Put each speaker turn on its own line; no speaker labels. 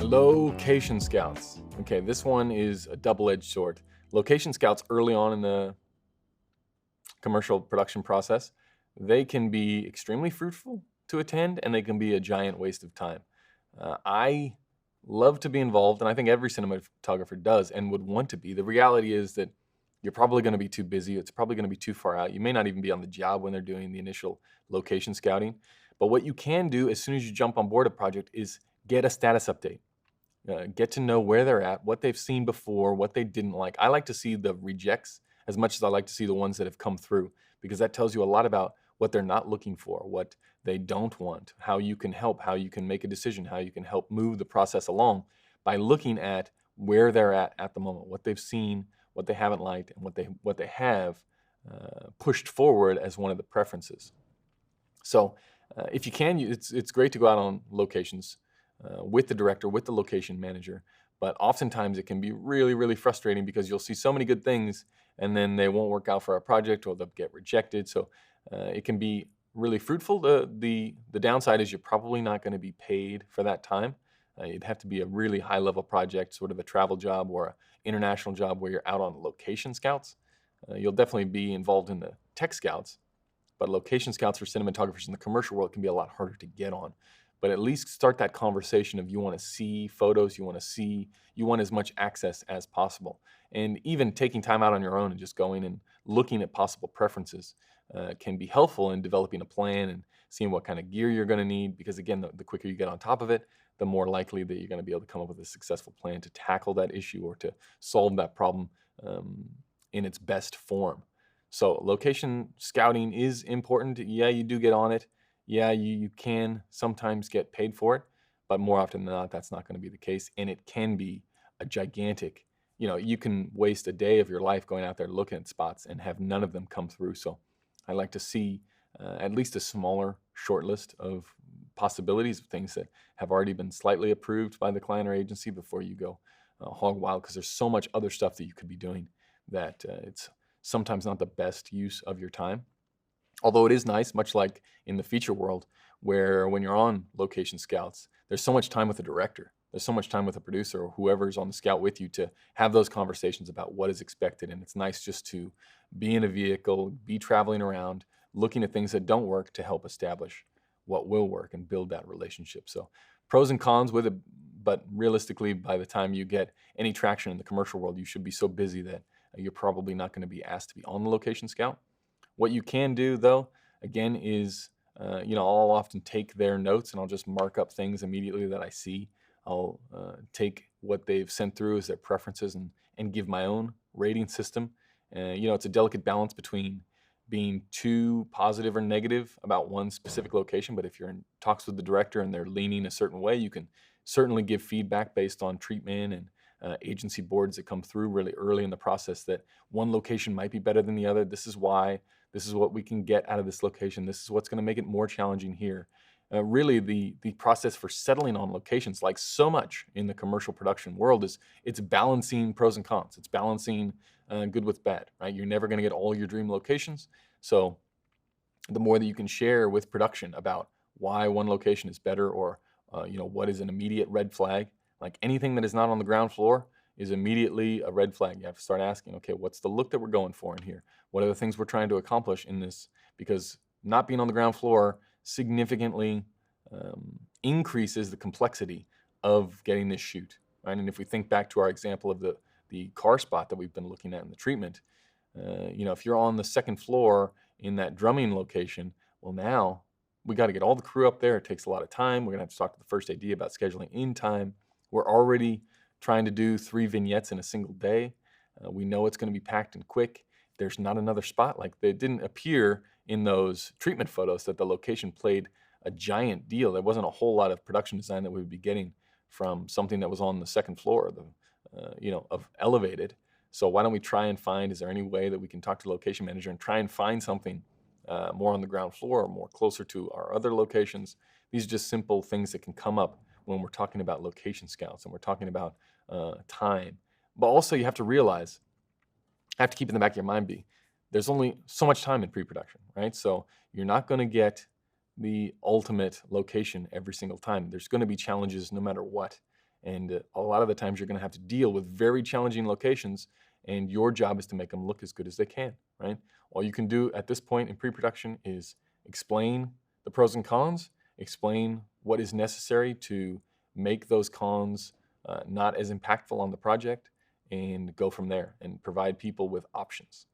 Location scouts. Okay, this one is a double-edged sword. Location scouts early on in the commercial production process, they can be extremely fruitful to attend, and they can be a giant waste of time. I love to be involved, and I think every cinematographer does and would want to be. The reality is that you're probably going to be too busy. It's probably going to be too far out. You may not even be on the job when they're doing the initial location scouting. But what you can do as soon as you jump on board a project is get a status update. Get to know where they're at, what they've seen before, what they didn't like. I like to see the rejects as much as I like to see the ones that have come through, because that tells you a lot about what they're not looking for, what they don't want, how you can help, how you can make a decision, how you can help move the process along by looking at where they're at the moment, what they've seen, what they haven't liked, and what they have pushed forward as one of the preferences. So if you can, it's great to go out on locations with the director, with the location manager. But oftentimes it can be really, really frustrating because you'll see so many good things and then they won't work out for a project or they'll get rejected. So it can be really fruitful. The downside is you're probably not going to be paid for that time. It'd have to be a really high level project, sort of a travel job or an international job where you're out on location scouts. You'll definitely be involved in the tech scouts, but location scouts for cinematographers in the commercial world can be a lot harder to get on. But at least start that conversation of you want to see photos, you want as much access as possible. And even taking time out on your own and just going and looking at possible preferences can be helpful in developing a plan and seeing what kind of gear you're going to need. Because again, the quicker you get on top of it, the more likely that you're going to be able to come up with a successful plan to tackle that issue or to solve that problem in its best form. So location scouting is important. Yeah, you do get on it. Yeah, you can sometimes get paid for it, but more often than not, that's not going to be the case. And it can be a gigantic, you can waste a day of your life going out there looking at spots and have none of them come through. So I like to see at least a smaller short list of possibilities of things that have already been slightly approved by the client or agency before you go hog wild, because there's so much other stuff that you could be doing that it's sometimes not the best use of your time. Although it is nice, much like in the feature world, where when you're on location scouts, there's so much time with the director, there's so much time with the producer or whoever's on the scout with you to have those conversations about what is expected. And it's nice just to be in a vehicle, be traveling around, looking at things that don't work to help establish what will work and build that relationship. So pros and cons with it, but realistically, by the time you get any traction in the commercial world, you should be so busy that you're probably not going to be asked to be on the location scout. What you can do, though, again, is, I'll often take their notes and I'll just mark up things immediately that I see. I'll take what they've sent through as their preferences and give my own rating system. It's a delicate balance between being too positive or negative about one specific location. But if you're in talks with the director and they're leaning a certain way, you can certainly give feedback based on treatment and agency boards that come through really early in the process that one location might be better than the other. This is why. This is what we can get out of this location. This is what's going to make it more challenging here. Really, the process for settling on locations, like so much in the commercial production world, is it's balancing pros and cons. It's balancing good with bad, right? You're never going to get all your dream locations. So the more that you can share with production about why one location is better or what is an immediate red flag, like anything that is not on the ground floor is immediately a red flag. You have to start asking, okay, what's the look that we're going for in here? What are the things we're trying to accomplish in this? Because not being on the ground floor significantly increases the complexity of getting this shoot, right? And if we think back to our example of the car spot that we've been looking at in the treatment, if you're on the second floor in that drumming location, well, now we got to get all the crew up there. It takes a lot of time. We're going to have to talk to the first AD about scheduling in time. We're already trying to do 3 vignettes in a single day. We know it's going to be packed and quick. There's not another spot. Like, it didn't appear in those treatment photos that the location played a giant deal. There wasn't a whole lot of production design that we would be getting from something that was on the second floor of elevated. So why don't we try and find, is there any way that we can talk to the location manager and try and find something more on the ground floor or more closer to our other locations? These are just simple things that can come up when we're talking about location scouts and we're talking about time. But also you have to realize, have to keep in the back of your mind, there's only so much time in pre-production, right? So you're not going to get the ultimate location every single time. There's going to be challenges no matter what. And a lot of the times you're going to have to deal with very challenging locations, and your job is to make them look as good as they can, right? All you can do at this point in pre-production is explain the pros and cons, explain what is necessary to make those cons not as impactful on the project, and go from there and provide people with options.